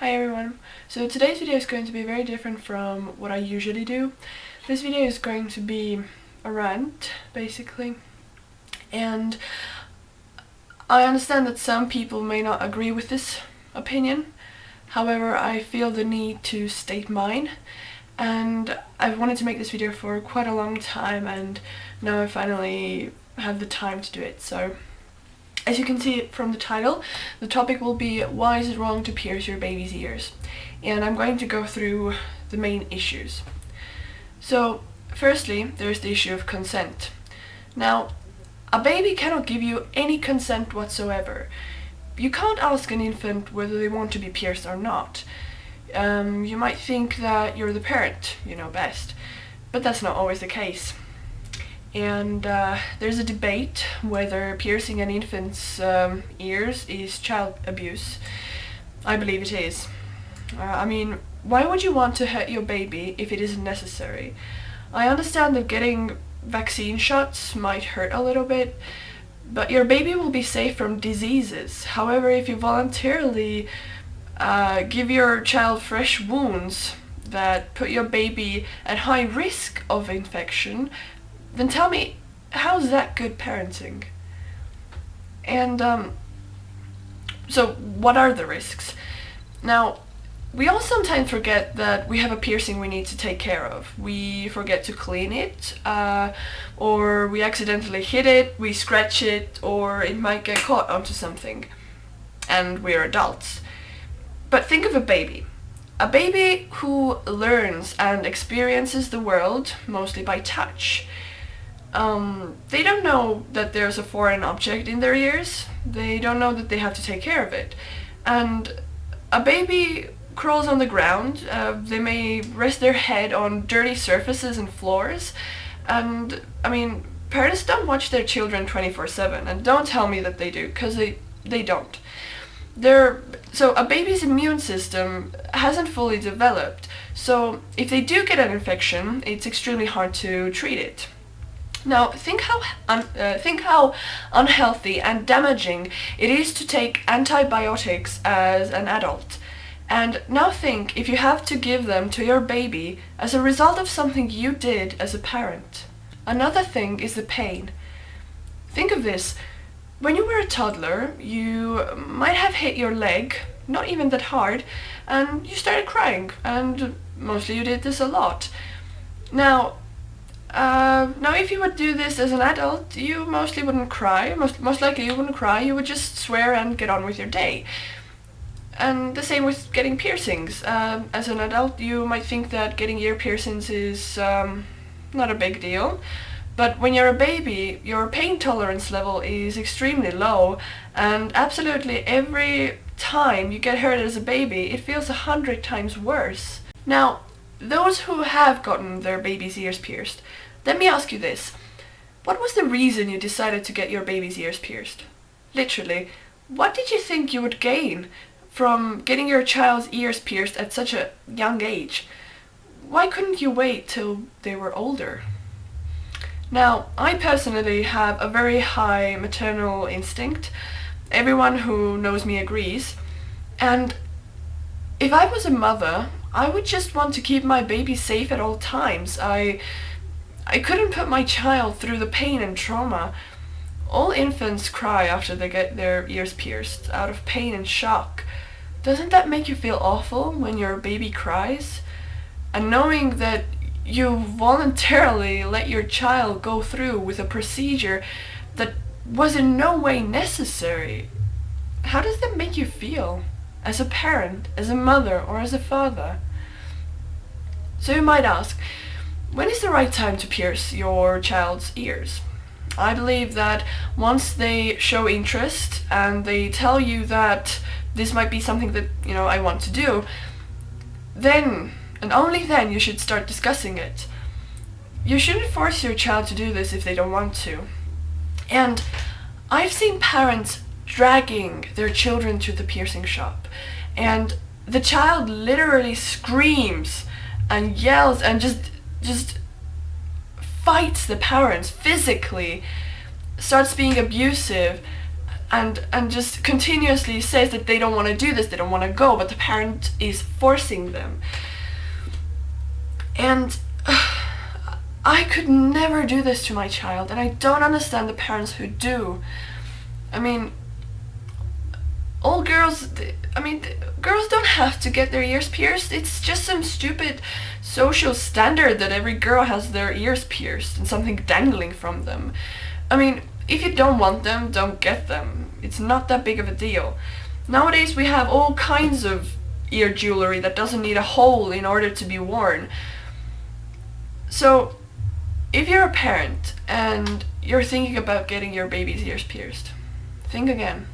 Hi everyone. So today's video is going to be very different from what I usually do. This video is going to be a rant, basically. And I understand that some people may not agree with this opinion. However, I feel the need to state mine. And I've wanted to make this video for quite a long time, and now I finally have the time to do it. So as you can see from the title, the topic will be why is it wrong to pierce your baby's ears? And I'm going to go through the main issues. So firstly, there's the issue of consent. Now, a baby cannot give you any consent whatsoever. You can't ask an infant whether they want to be pierced or not. You might think that you're the parent, you know best, but that's not always the case. And there's a debate whether piercing an infant's ears is child abuse. I believe it is. I mean, why would you want to hurt your baby if it isn't necessary? I understand that getting vaccine shots might hurt a little bit, but your baby will be safe from diseases. However, if you voluntarily give your child fresh wounds that put your baby at high risk of infection, then tell me, how's that good parenting? And so what are the risks? Now, we all sometimes forget that we have a piercing we need to take care of. We forget to clean it, or we accidentally hit it, we scratch it, or it might get caught onto something. And we're adults. But think of a baby. A baby who learns and experiences the world mostly by touch. They don't know that there's a foreign object in their ears. They don't know that they have to take care of it. And a baby crawls on the ground. They may rest their head on dirty surfaces and floors. And, I mean, parents don't watch their children 24/7. And don't tell me that they do, because they don't. So a baby's immune system hasn't fully developed. So if they do get an infection, it's extremely hard to treat it. Now, think how unhealthy and damaging it is to take antibiotics as an adult. And now think if you have to give them to your baby as a result of something you did as a parent. Another thing is the pain. Think of this. When you were a toddler, you might have hit your leg, not even that hard, and you started crying, and mostly you did this a lot. Now if you would do this as an adult, you mostly wouldn't cry. Most likely you wouldn't cry, you would just swear and get on with your day. And the same with getting piercings. As an adult, you might think that getting ear piercings is not a big deal. But when you're a baby, your pain tolerance level is extremely low, and absolutely every time you get hurt as a baby, it feels 100 times worse. Now, those who have gotten their baby's ears pierced, let me ask you this. What was the reason you decided to get your baby's ears pierced? Literally, what did you think you would gain from getting your child's ears pierced at such a young age? Why couldn't you wait till they were older? Now, I personally have a very high maternal instinct. Everyone who knows me agrees. And if I was a mother, I would just want to keep my baby safe at all times. I couldn't put my child through the pain and trauma. All infants cry after they get their ears pierced, out of pain and shock. Doesn't that make you feel awful when your baby cries? And knowing that you voluntarily let your child go through with a procedure that was in no way necessary, how does that make you feel? As a parent, as a mother, or as a father? So you might ask, when is the right time to pierce your child's ears? I believe that once they show interest and they tell you that this might be something that, I want to do, then, and only then, you should start discussing it. You shouldn't force your child to do this if they don't want to. And I've seen parents dragging their children to the piercing shop, and the child literally screams and yells and just fights the parents physically, starts being abusive. and just continuously says that they don't want to do this, they don't want to go, but the parent is forcing them. And I could never do this to my child, and I don't understand the parents who do. I mean, all girls, girls don't have to get their ears pierced. It's just some stupid social standard that every girl has their ears pierced and something dangling from them. I mean, if you don't want them, don't get them. It's not that big of a deal. Nowadays we have all kinds of ear jewelry that doesn't need a hole in order to be worn. So, if you're a parent and you're thinking about getting your baby's ears pierced, think again.